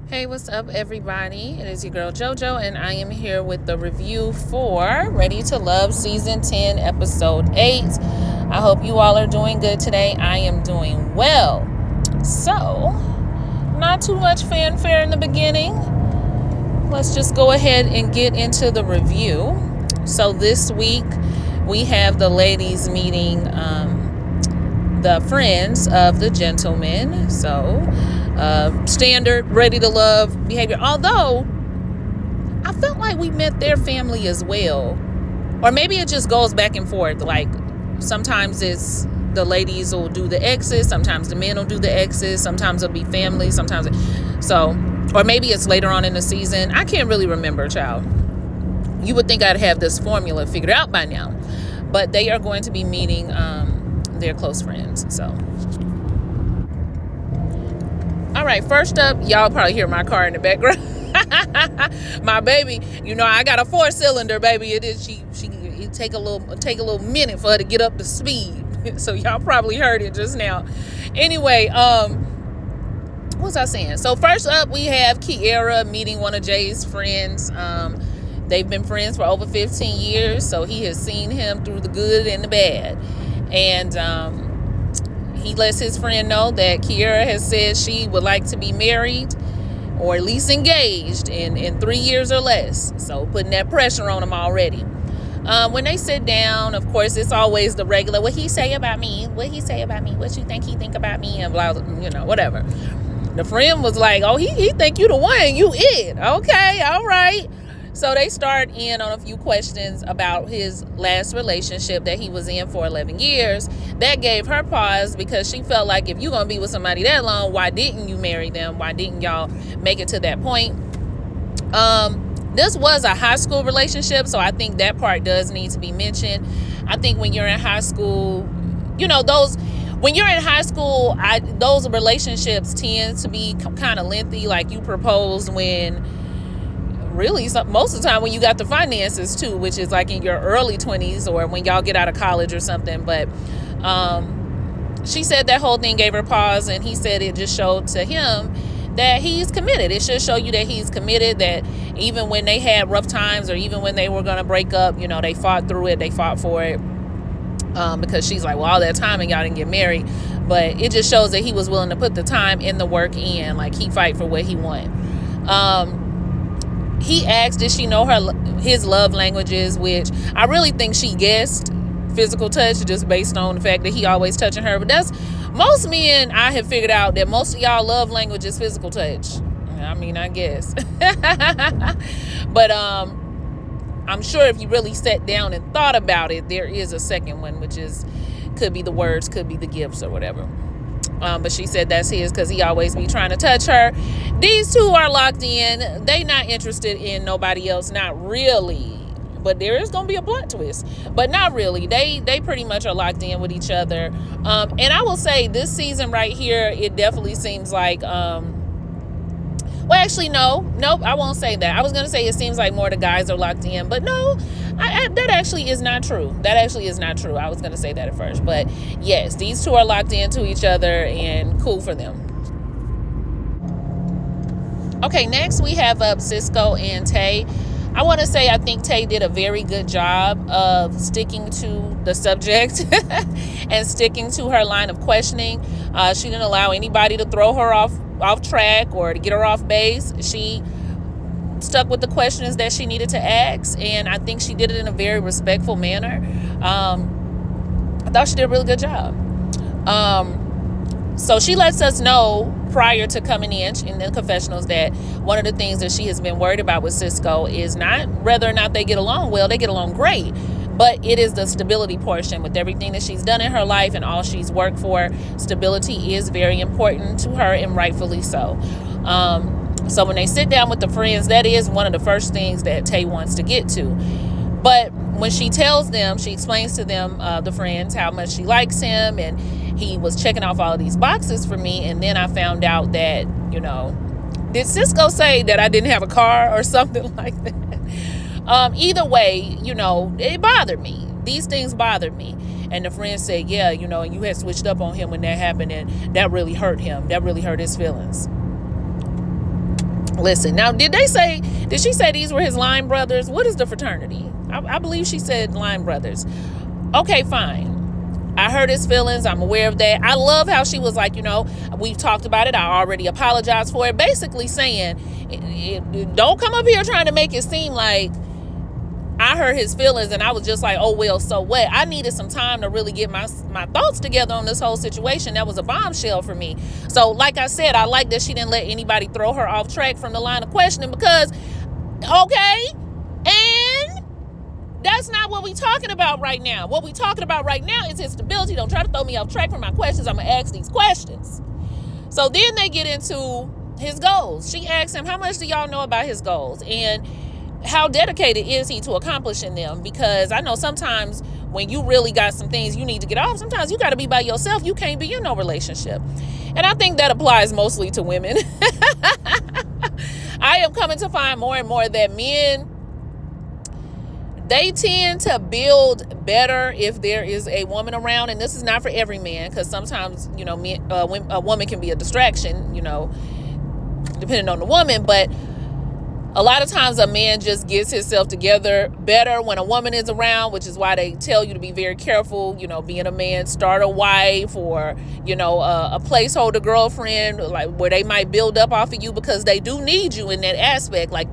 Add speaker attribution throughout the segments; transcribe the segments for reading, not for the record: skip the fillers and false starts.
Speaker 1: Hey, what's up, everybody? It is your girl JoJo, and I am here with the review for Ready to Love Season 10, Episode 8. I hope you all are doing good today. I am doing well. So, not too much fanfare in the beginning. Let's just go ahead and get into the review. So, this week we have the ladies meeting the friends of the gentlemen. So, standard Ready to Love behavior. Although I felt like we met their family as well, or maybe it just goes back and forth. Like sometimes it's the ladies will do the exes, sometimes the men will do the exes, sometimes it'll be family, sometimes or maybe it's later on in the season. I can't really remember, child. You would think I'd have this formula figured out by now, but they are going to be meeting their close friends. So all right, first up, y'all probably hear my car in the background. My baby, I got a 4-cylinder, baby. It take a little minute for her to get up to speed. So y'all probably heard it just now. Anyway, what was I saying? So first up, we have Kiara meeting one of Jay's friends. They've been friends for over 15 years, so he has seen him through the good and the bad. And he lets his friend know that Kiara has said she would like to be married or at least engaged in 3 years or less. So putting that pressure on him already. When they sit down, of course, it's always the regular, what he say about me? What he say about me? What you think he think about me? And blah, whatever. The friend was like, oh, he think you the one. You it. Okay, all right. So they start in on a few questions about his last relationship that he was in for 11 years. That gave her pause because she felt like if you're going to be with somebody that long, why didn't you marry them? Why didn't y'all make it to that point? This was a high school relationship, so I think that part does need to be mentioned. I think when you're in high school, when you're in high school, those relationships tend to be kind of lengthy. Like you propose when... really most of the time when you got the finances too, which is like in your early 20s or when y'all get out of college or something. But she said that whole thing gave her pause, and he said it just showed to him that he's committed. It should show you that he's committed, that even when they had rough times or even when they were going to break up, they fought through it, they fought for it. Because she's like, well, all that time and y'all didn't get married. But it just shows that he was willing to put the time and the work in, like he fight for what he wanted. He asked, did she know his love languages, which I really think she guessed physical touch just based on the fact that he always touching her. But that's most men. I have figured out that most of y'all love language is physical touch. I mean, I guess. But I'm sure if you really sat down and thought about it, there is a second one, which could be the words, could be the gifts or whatever. But she said that's his because he always be trying to touch her. These two are locked in. They not interested in nobody else. Not really. But there is going to be a plot twist. But not really. They pretty much are locked in with each other. And I will say this season right here, it definitely seems like... well, actually, nope, I won't say that. I was going to say it seems like more of the guys are locked in. But no, that actually is not true. That actually is not true. I was going to say that at first. But yes, these two are locked into each other and cool for them. Okay, next we have Cisco and Tay. I want to say I think Tay did a very good job of sticking to the subject and sticking to her line of questioning. She didn't allow anybody to throw her off track or to get her off base. She stuck with the questions that she needed to ask, and I think she did it in a very respectful manner. I thought she did a really good job. So she lets us know prior to coming in the confessionals that one of the things that she has been worried about with Cisco is not whether or not they get along well. They get along great, but it is the stability portion. With everything that she's done in her life and all she's worked for, stability is very important to her, and rightfully so. So when they sit down with the friends, that is one of the first things that Tay wants to get to. But when she tells them, she explains to them, the friends, how much she likes him, and he was checking off all of these boxes for me. And then I found out that, did Cisco say that I didn't have a car or something like that? Either way, it bothered me. These things bothered me. And the friend said, yeah, and you had switched up on him when that happened, and that really hurt him. That really hurt his feelings. Listen, now, did she say these were his line brothers? What is the fraternity? I believe she said line brothers. Okay, fine. I heard his feelings. I'm aware of that. I love how she was like, we've talked about it. I already apologized for it. Basically saying, don't come up here trying to make it seem like I hurt his feelings and I was just like, oh, well, so what? I needed some time to really get my thoughts together on this whole situation. That was a bombshell for me. So like I said, I like that she didn't let anybody throw her off track from the line of questioning because, okay, and that's not what we talking about right now. What we talking about right now is his stability. Don't try to throw me off track from my questions. I'm going to ask these questions. So then they get into his goals. She asks him, how much do y'all know about his goals? And how dedicated is he to accomplishing them? Because I know sometimes when you really got some things you need to get off, sometimes you got to be by yourself. You can't be in no relationship. And I think that applies mostly to women. I am coming to find more and more that men, they tend to build better if there is a woman around. And this is not for every man, because sometimes, a woman can be a distraction, depending on the woman. But a lot of times a man just gets himself together better when a woman is around, which is why they tell you to be very careful, being a man, start a wife or, a placeholder girlfriend, like where they might build up off of you because they do need you in that aspect. Like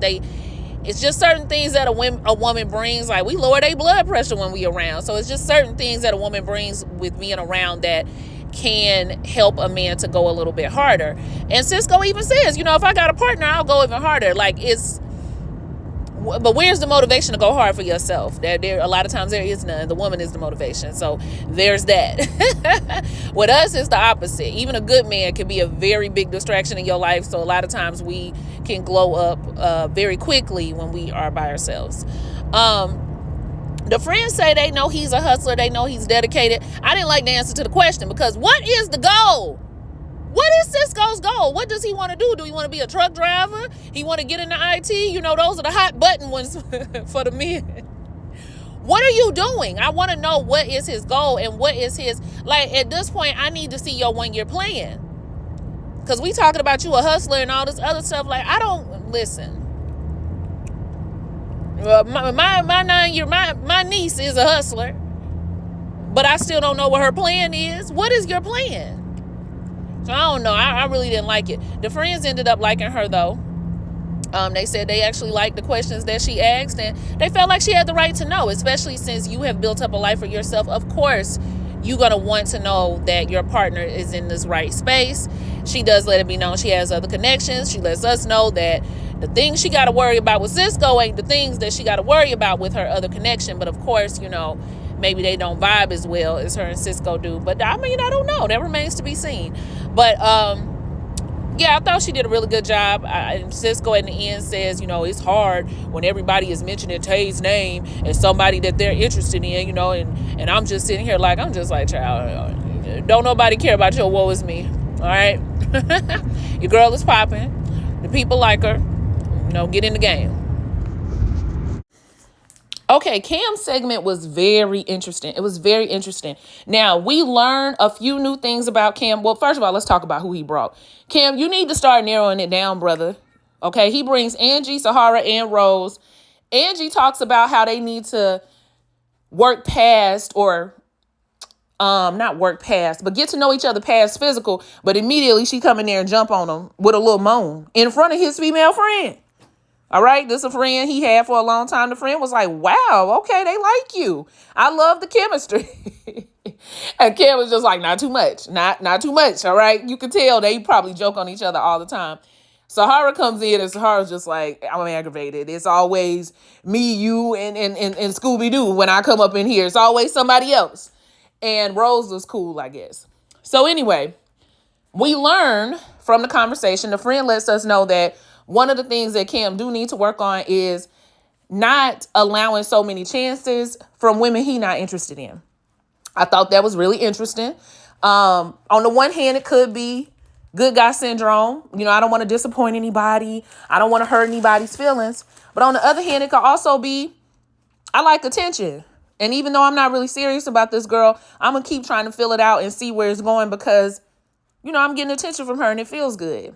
Speaker 1: it's just certain things that a woman brings. Like we lower their blood pressure when we around. So it's just certain things that a woman brings with being around that can help a man to go a little bit harder. And Cisco even says, if I got a partner, I'll go even harder. But where's the motivation to go hard for yourself? There a lot of times there is none. The woman is the motivation. So there's that. With us, it's the opposite. Even a good man can be a very big distraction in your life. So a lot of times we can glow up very quickly when we are by ourselves. The friends say they know he's a hustler. They know he's dedicated. I didn't like the answer to the question because what is the goal? What is Cisco's goal? What does he want to do? Do he want to be a truck driver? He want to get into IT? Those are the hot button ones for the men. What are you doing? I want to know what is his goal and what is his, at this point, I need to see your 1-year plan. Because we talking about you a hustler and all this other stuff. I don't, listen. My niece is a hustler, but I still don't know what her plan is. What is your plan? So I don't know. I really didn't like it. The friends ended up liking her though. They said they actually liked the questions that she asked, and they felt like she had the right to know, especially since you have built up a life for yourself. Of course, you're going to want to know that your partner is in this right space. She does let it be known she has other connections. She lets us know that the things she got to worry about with Cisco ain't the things that she got to worry about with her other connection. But of course, maybe they don't vibe as well as her and Cisco do. But I don't know. That remains to be seen. But yeah, I thought she did a really good job. Cisco at the end says, it's hard when everybody is mentioning Tay's name and somebody that they're interested in, and I'm just sitting here I'm just like, child, don't nobody care about your woe is me. All right. Your girl is popping. The people like her. Get in the game. Okay, Cam's segment was very interesting. It was very interesting. Now, we learned a few new things about Cam. Well, first of all, let's talk about who he brought. Cam, you need to start narrowing it down, brother. Okay, he brings Angie, Sahara, and Rose. Angie talks about how they need to work past or not work past, but get to know each other past physical. But immediately she come in there and jump on him with a little moan in front of his female friend. All right, this is a friend he had for a long time. The friend was like, wow, okay, they like you. I love the chemistry. And Kim was just like, not too much, not too much, all right? You can tell they probably joke on each other all the time. Sahara comes in and Sahara's just like, I'm aggravated. It's always me, you, and Scooby-Doo when I come up in here. It's always somebody else. And Rose was cool, I guess. So anyway, we learn from the conversation, the friend lets us know that one of the things that Cam do need to work on is not allowing so many chances from women he not interested in. I thought that was really interesting. On the one hand, it could be good guy syndrome. I don't want to disappoint anybody. I don't want to hurt anybody's feelings. But on the other hand, it could also be, I like attention. And even though I'm not really serious about this girl, I'm going to keep trying to fill it out and see where it's going because, I'm getting attention from her and it feels good.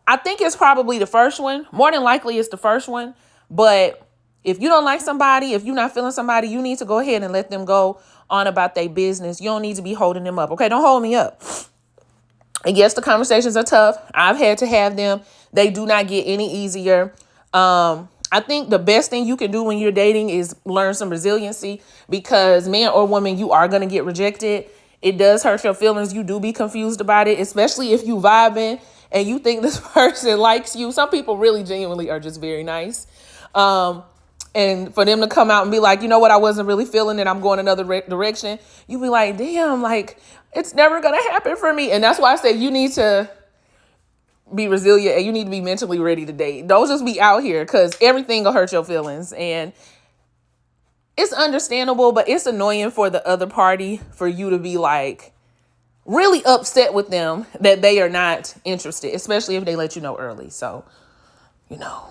Speaker 1: I think it's probably the first one. More than likely it's the first one. But if you don't like somebody, if you're not feeling somebody, you need to go ahead and let them go on about their business. You don't need to be holding them up. Okay, don't hold me up. And yes, the conversations are tough. I've had to have them. They do not get any easier. I think the best thing you can do when you're dating is learn some resiliency, because man or woman, you are going to get rejected. It does hurt your feelings. You do be confused about it, especially if you vibing and you think this person likes you. Some people really genuinely are just very nice. And for them to come out and be like, you know what, I wasn't really feeling it, I'm going another direction. You be like, damn, like it's never going to happen for me. And that's why I say you need to be resilient and you need to be mentally ready to date. Don't just be out here, because everything will hurt your feelings. And it's understandable, but it's annoying for the other party for you to be like really upset with them that they are not interested, especially if they let you know early. So, you know,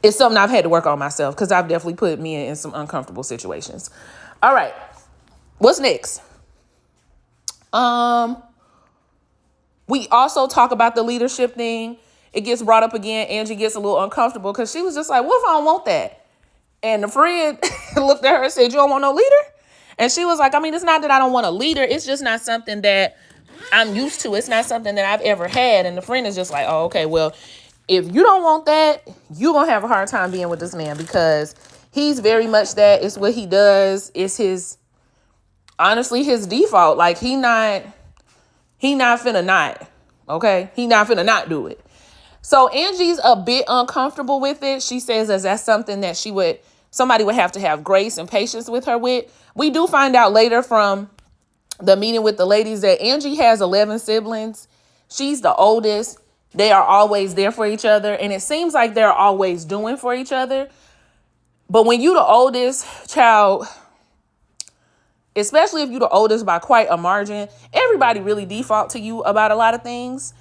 Speaker 1: it's something I've had to work on myself, because I've definitely put me in some uncomfortable situations. All right. What's next? We also talk about the leadership thing. It gets brought up again. Angie gets a little uncomfortable because she was just like, what if I don't want that? And the friend looked at her and said, you don't want no leader? And she was like, I mean, it's not that I don't want a leader. It's just not something that I'm used to. It's not something that I've ever had. And the friend is just like, oh, okay, well, if you don't want that, you're going to have a hard time being with this man, because he's very much that. It's what he does. It's honestly, his default. Like he not finna not, okay? He not finna not do it. So Angie's a bit uncomfortable with it. She says that's something that somebody would have to have grace and patience with her with. We do find out later from the meeting with the ladies that Angie has 11 siblings. She's the oldest. They are always there for each other. And it seems like they're always doing for each other. But when you the oldest child, especially if you're the oldest by quite a margin, everybody really default to you about a lot of things.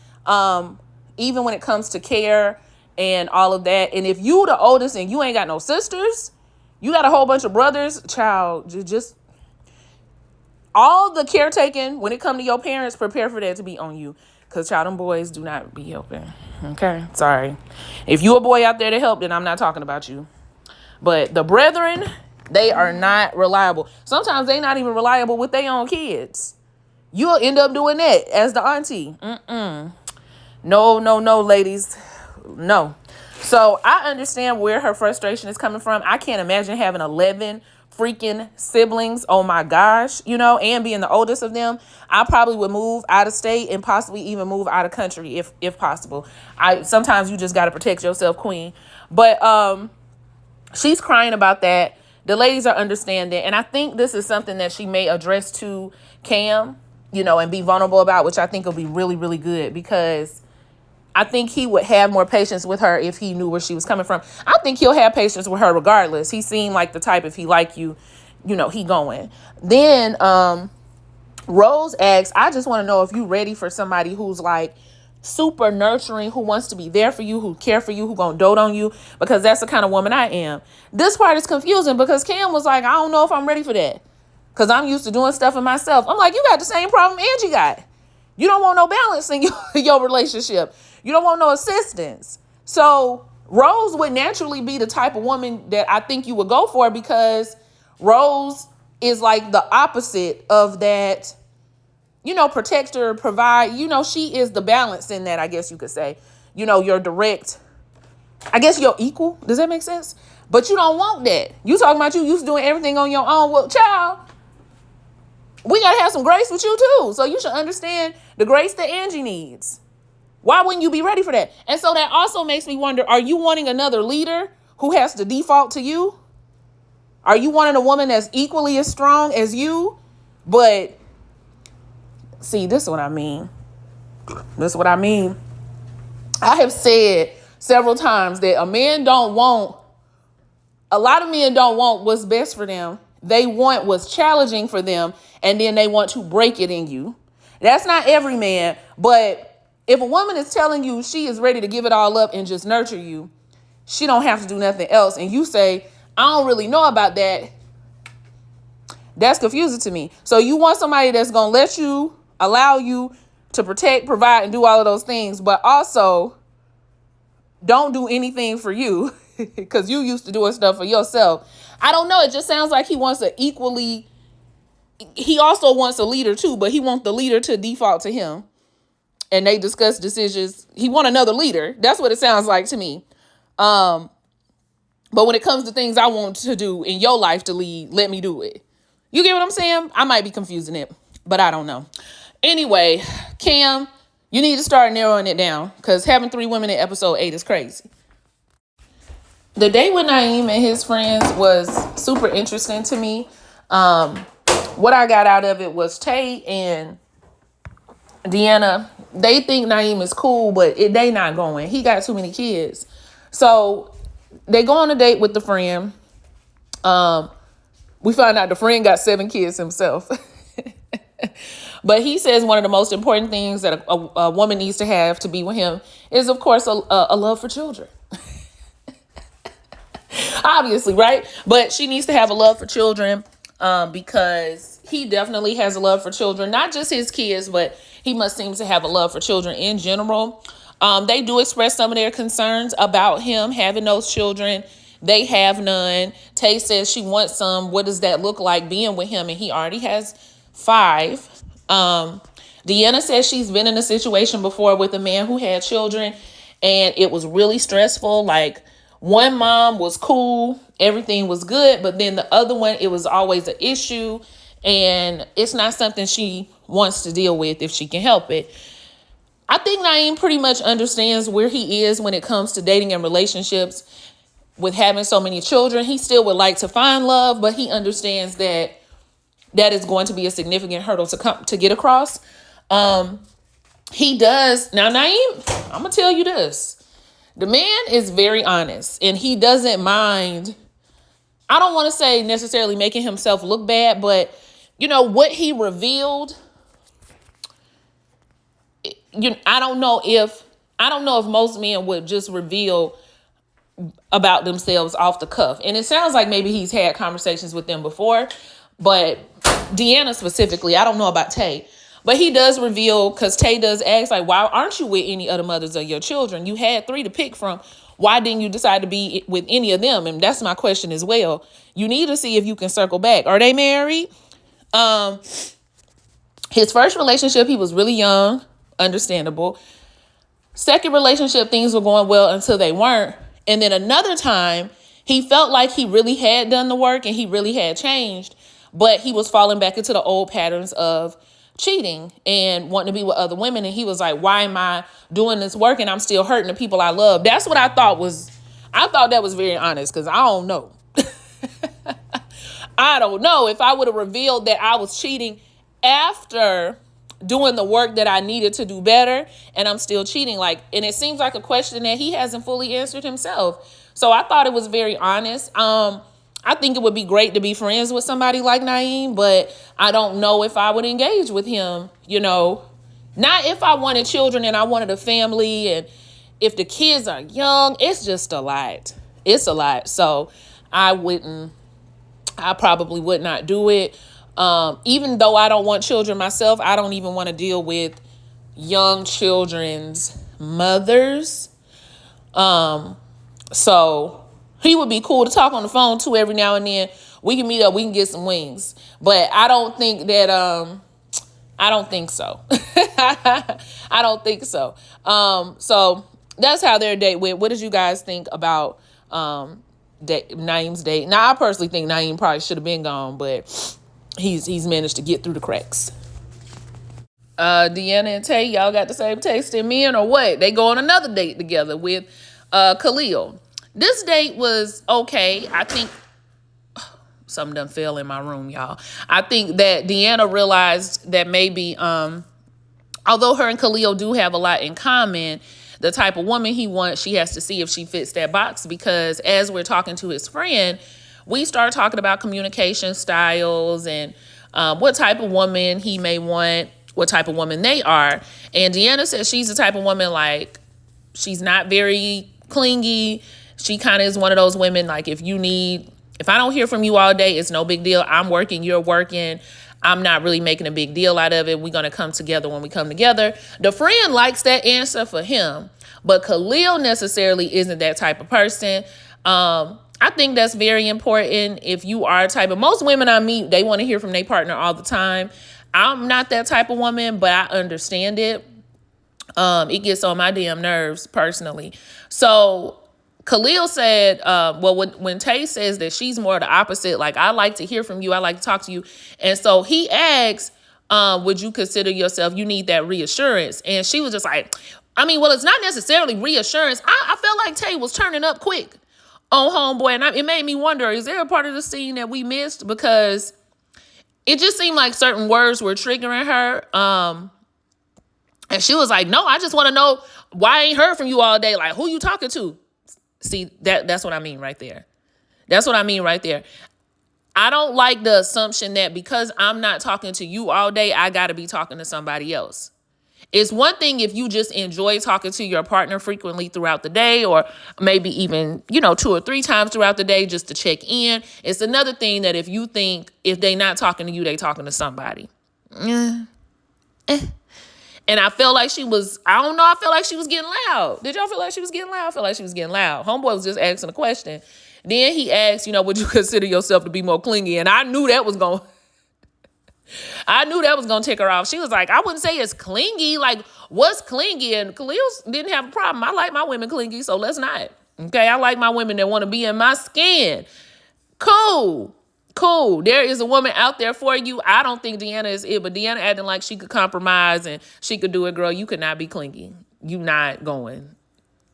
Speaker 1: Even when it comes to care and all of that. And if you the oldest and you ain't got no sisters, you got a whole bunch of brothers, child, just all the caretaking when it come to your parents, prepare for that to be on you. Because child, them boys do not be helping. Okay, sorry. If you a boy out there to help, then I'm not talking about you. But the brethren, they are not reliable. Sometimes they not even reliable with their own kids. You'll end up doing that as the auntie. No, ladies. No. So I understand where her frustration is coming from. I can't imagine having 11 freaking siblings. Oh my gosh, and being the oldest of them. I probably would move out of state and possibly even move out of country if possible. Sometimes you just got to protect yourself, queen. But she's crying about that. The ladies are understanding. And I think this is something that she may address to Cam, and be vulnerable about, which I think will be really, really good, because I think he would have more patience with her if he knew where she was coming from. I think he'll have patience with her regardless. He seemed like the type, if he like you, he going. Then Rose asks, I just want to know if you ready for somebody who's like super nurturing, who wants to be there for you, who care for you, who gonna dote on you, because that's the kind of woman I am. This part is confusing because Cam was like, I don't know if I'm ready for that, because I'm used to doing stuff for myself. I'm like, you got the same problem Angie got. You don't want no balance in your relationship. You don't want no assistance. So Rose would naturally be the type of woman that I think you would go for, because Rose is like the opposite of that, protector, provide. She is the balance in that, I guess you could say. You're direct. I guess you're equal. Does that make sense? But you don't want that. You talking about you used to doing everything on your own. Well, child, we got to have some grace with you too. So you should understand the grace that Angie needs. Why wouldn't you be ready for that? And so that also makes me wonder, are you wanting another leader who has to default to you? Are you wanting a woman that's equally as strong as you? But see, this is what I mean. I have said several times that a lot of men don't want what's best for them. They want what's challenging for them, and then they want to break it in you. That's not every man, but if a woman is telling you she is ready to give it all up and just nurture you, she don't have to do nothing else, and you say, I don't really know about that, that's confusing to me. So you want somebody that's going to allow you to protect, provide, and do all of those things, but also don't do anything for you because you used to doing stuff for yourself. I don't know. It just sounds like he wants to equally. He also wants a leader too, but he wants the leader to default to him, and they discuss decisions. He want another leader. That's what it sounds like to me. But when it comes to things I want to do in your life to lead, let me do it. You get what I'm saying? I might be confusing it, but I don't know. Anyway, Cam, you need to start narrowing it down because having 3 women in episode 8 is crazy. The date with Naim and his friends was super interesting to me. What I got out of it was Tay and Deanna. They think Naim is cool, but they not going. He got too many kids. So they go on a date with the friend. We found out the friend got 7 kids himself. But he says one of the most important things that a woman needs to have to be with him is, of course, a love for children. Obviously, right? But she needs to have a love for children because he definitely has a love for children, not just his kids, but he must seem to have a love for children in general. They do express some of their concerns about him having those children. They have none. Tay says she wants some. What does that look like being with him? And he already has 5. Deanna says she's been in a situation before with a man who had children, and it was really stressful. Like, one mom was cool, everything was good, but then the other one, it was always an issue, and it's not something she wants to deal with if she can help it. I think Naim pretty much understands where he is when it comes to dating and relationships. With having so many children, he still would like to find love, but he understands that is going to be a significant hurdle to get across. He does. Now, Naim, I'm going to tell you this. The man is very honest, and he doesn't mind. I don't want to say necessarily making himself look bad, but what he revealed, I don't know if most men would just reveal about themselves off the cuff. And it sounds like maybe he's had conversations with them before, but Deanna specifically, I don't know about Tay, but he does reveal, because Tay does ask, like, why aren't you with any other mothers of your children? You had 3 to pick from. Why didn't you decide to be with any of them? And that's my question as well. You need to see if you can circle back. Are they married? His first relationship, he was really young, understandable. Second relationship, things were going well until they weren't. And then another time, he felt like he really had done the work and he really had changed, but he was falling back into the old patterns of cheating and wanting to be with other women. And he was like, why am I doing this work and I'm still hurting the people I love? That's what I thought that was very honest, because I don't know. I don't know if I would have revealed that I was cheating after doing the work that I needed to do better, and I'm still cheating. And it seems like a question that he hasn't fully answered himself. So I thought it was very honest. I think it would be great to be friends with somebody like Naim, but I don't know if I would engage with him, not if I wanted children and I wanted a family, and if the kids are young. It's just a lot. It's a lot. So I probably would not do it. Even though I don't want children myself, I don't even want to deal with young children's mothers. So he would be cool to talk on the phone too every now and then. We can meet up, we can get some wings. But I don't think so. I don't think so. So that's how their date went. What did you guys think about Naim's date? Now, I personally think Naim probably should have been gone, but he's managed to get through the cracks. Deanna and Tay, y'all got the same taste in men or what? They go on another date together with Khalil. This date was okay. I think something done fell in my room, y'all. I think that Deanna realized that maybe, although her and Khalil do have a lot in common, the type of woman he wants, she has to see if she fits that box, because as we're talking to his friend, we start talking about communication styles and what type of woman he may want, what type of woman they are. And Deanna says she's the type of woman, like, she's not very clingy. She kind of is one of those women, like, if I don't hear from you all day, it's no big deal. I'm working, you're working. I'm not really making a big deal out of it. We're going to come together when we come together. The friend likes that answer for him, but Khalil necessarily isn't that type of person. I think that's very important. If you are a type of, most women I meet, they want to hear from their partner all the time. I'm not that type of woman, but I understand it. It gets on my damn nerves personally. So Khalil said, when Tay says that she's more the opposite, like, I like to hear from you, I like to talk to you. And so he asks, would you consider yourself, you need that reassurance? And she was just like, well, it's not necessarily reassurance. I felt like Tay was turning up quick on homeboy. And it made me wonder, is there a part of the scene that we missed? Because it just seemed like certain words were triggering her. And she was like, no, I just want to know why I ain't heard from you all day. Like, who you talking to? See, that's what I mean right there. That's what I mean right there. I don't like the assumption that because I'm not talking to you all day, I got to be talking to somebody else. It's one thing if you just enjoy talking to your partner frequently throughout the day, or maybe even, 2 or 3 times throughout the day just to check in. It's another thing that if you think if they not talking to you, they talking to somebody. And I felt like she was, I felt like she was getting loud. Did y'all feel like she was getting loud? I felt like she was getting loud. Homeboy was just asking a question. Then he asked, would you consider yourself to be more clingy? And I knew that was going to tick her off. She was like, I wouldn't say it's clingy. Like, what's clingy? And Khalil didn't have a problem. I like my women clingy, so let's not. Okay, I like my women that want to be in my skin. Cool. There is a woman out there for you. I don't think Deanna is it, but Deanna acting like she could compromise and she could do it, girl. You could not be clingy. You not going.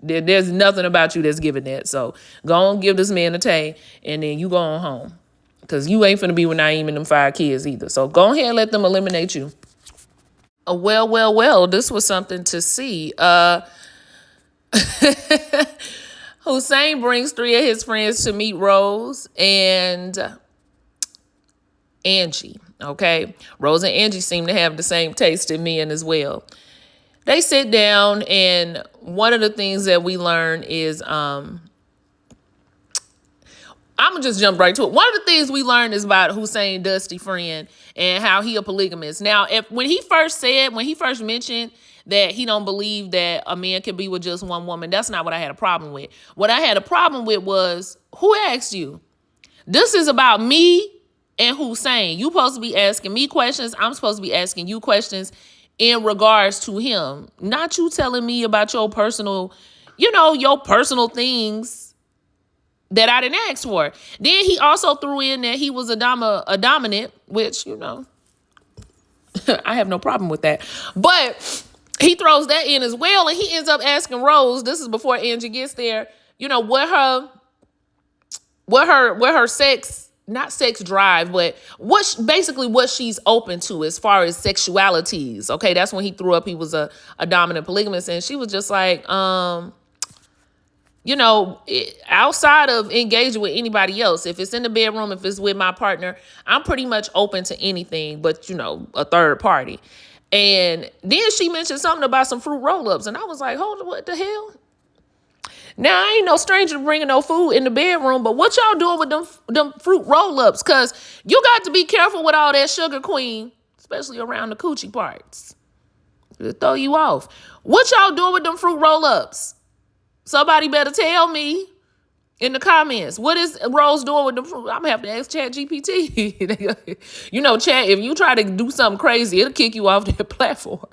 Speaker 1: There's nothing about you that's giving that. So go on, give this man a Tay, and then you go on home. Because you ain't finna be with Naim and them 5 kids either. So go ahead and let them eliminate you. Well, this was something to see. Hussein brings 3 of his friends to meet Rose and Angie, okay? Rose and Angie seem to have the same taste in men as well. They sit down, and one of the things that we learn is, I'm going to just jump right to it. One of the things we learned is about Hussein Dusty friend and how he a polygamist. Now, when he first mentioned that he don't believe that a man can be with just one woman, that's not what I had a problem with. What I had a problem with was, who asked you? This is about me and Hussein. You supposed to be asking me questions. I'm supposed to be asking you questions in regards to him. Not you telling me about your personal things that I didn't ask for. Then he also threw in that he was a dominant, which, I have no problem with that. But he throws that in as well, and he ends up asking Rose, this is before Angie gets there, what her sex, not sex drive, but what she's open to as far as sexualities. Okay, that's when he threw up he was a dominant polygamist, and she was just like, outside of engaging with anybody else, if it's in the bedroom, if it's with my partner, I'm pretty much open to anything but, a third party. And then she mentioned something about some fruit roll-ups, and I was like, hold on, what the hell? Now, I ain't no stranger to bringing no food in the bedroom, but what y'all doing with them fruit roll-ups? Because you got to be careful with all that sugar, queen, especially around the coochie parts. It'll throw you off. What y'all doing with them fruit roll-ups? Somebody better tell me in the comments. What is Rose doing with them fruit? I'm going to have to ask ChatGPT. Chat, if you try to do something crazy, it'll kick you off their platform.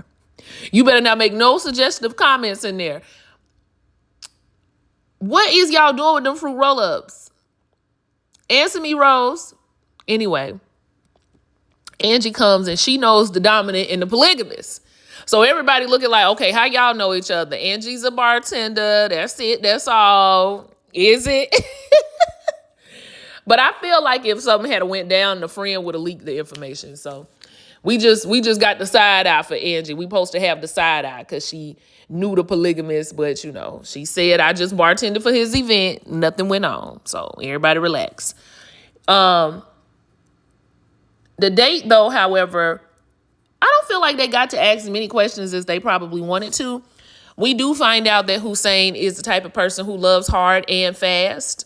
Speaker 1: You better not make no suggestive comments in there. What is y'all doing with them fruit roll-ups? Answer me, Rose. Anyway, Angie comes and she knows the dominant and the polygamist. So everybody looking like, okay, how y'all know each other? Angie's a bartender. That's it. That's all. Is it? But I feel like if something had went down, the friend would have leaked the information. So we just got the side eye for Angie. We supposed to have the side eye because she knew the polygamist, but she said, I just bartended for his event. Nothing went on. So everybody relax. The date though, however, I don't feel like they got to ask as many questions as they probably wanted to. We do find out that Hussein is the type of person who loves hard and fast.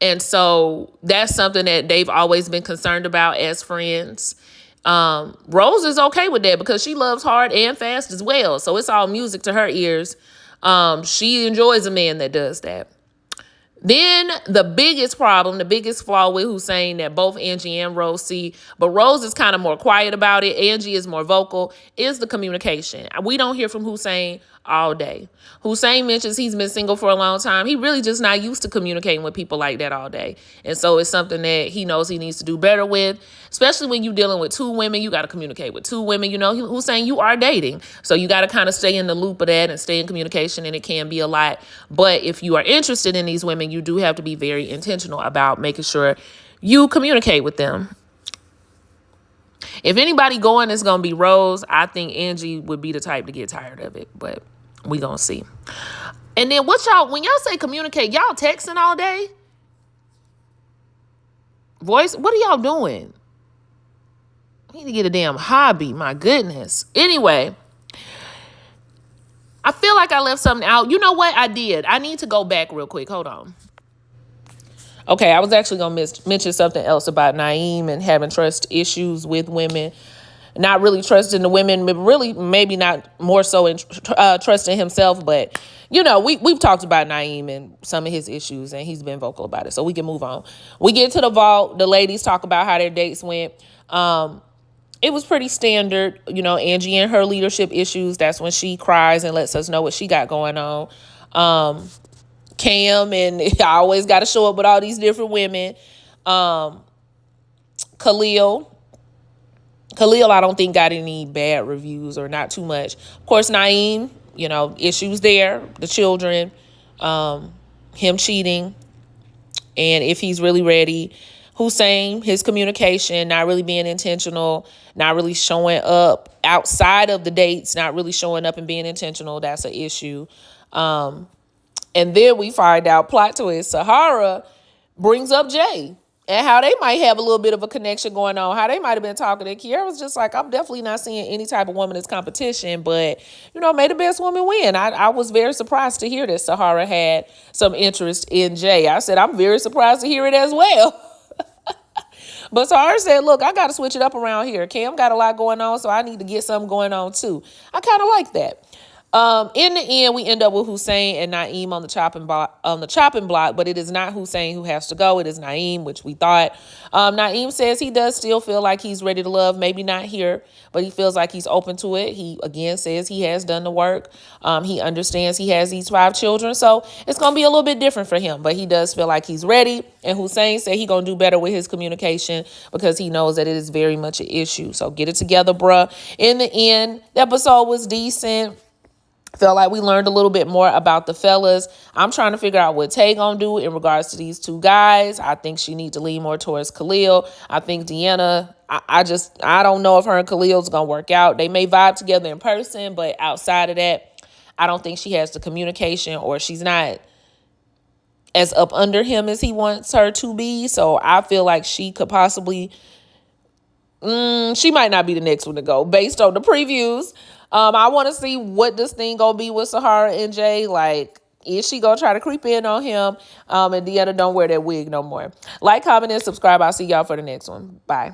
Speaker 1: And so that's something that they've always been concerned about as friends. Rose is okay with that because she loves hard and fast as well. So it's all music to her ears. She enjoys a man that does that. Then the biggest problem, the biggest flaw with Hussein that both Angie and Rose see, but Rose is kind of more quiet about it, Angie is more vocal, is the communication. We don't hear from Hussein all day. Hussein mentions he's been single for a long time. He really just not used to communicating with people like that all day. And so it's something that he knows he needs to do better with, especially when you're dealing with two women. You got to communicate with two women. You know, Hussein, you are dating. So you got to kind of stay in the loop of that and stay in communication, and it can be a lot. But if you are interested in these women, you do have to be very intentional about making sure you communicate with them. If anybody going is going to be Rose, I think Angie would be the type to get tired of it, but we going to see. And then when y'all say communicate, y'all texting all day? Voice, what are y'all doing? I need to get a damn hobby, my goodness. Anyway, I feel like I left something out. You know what? I did. I need to go back real quick. Hold on. Okay, I was actually going to mention something else about Naim and having trust issues with women. Not really trusting the women, but really maybe not more so in trusting himself. But, you know, we've talked about Naim and some of his issues, and he's been vocal about it. So we can move on. We get to the vault. The ladies talk about how their dates went. It was pretty standard. You know, Angie and her leadership issues. That's when she cries and lets us know what she got going on. Cam, and I always got to show up with all these different women. Khalil, I don't think got any bad reviews or not too much. Of course, Naim, you know, issues there, the children, him cheating, and if he's really ready. Hussein, his communication, not really being intentional, not really showing up outside of the dates, not really showing up and being intentional. That's an issue. And then we find out, plot twist, Sahara brings up Jay and how they might have a little bit of a connection going on, how they might have been talking. And Kiara was just like, I'm definitely not seeing any type of woman as competition, but, you know, may the best woman win. I was very surprised to hear that Sahara had some interest in Jay. I said, I'm very surprised to hear it as well. But Sahara said, look, I got to switch it up around here. Cam got a lot going on, so I need to get something going on too. I kind of like that. In the end, we end up with Hussein and Naim on the chopping block, but it is not Hussein who has to go. It is Naim, which we thought. Naim says he does still feel like he's ready to love, maybe not here, but he feels like he's open to it. He, again, says he has done the work. He understands he has these 5 children, so it's going to be a little bit different for him, but he does feel like he's ready. And Hussein said he's going to do better with his communication because he knows that it is very much an issue. So get it together, bruh. In the end, the episode was decent. Felt like we learned a little bit more about the fellas. I'm trying to figure out what Tay gonna do in regards to these 2 guys. I think she needs to lean more towards Khalil. I think Deanna, I don't know if her and Khalil's gonna work out. They may vibe together in person, but outside of that, I don't think she has the communication, or she's not as up under him as he wants her to be. So I feel like she could possibly, she might not be the next one to go based on the previews. I want to see what this thing gonna be with Sahara and Jay. Like, is she gonna try to creep in on him? And Deanna, don't wear that wig no more. Like, comment, and subscribe. I'll see y'all for the next one. Bye.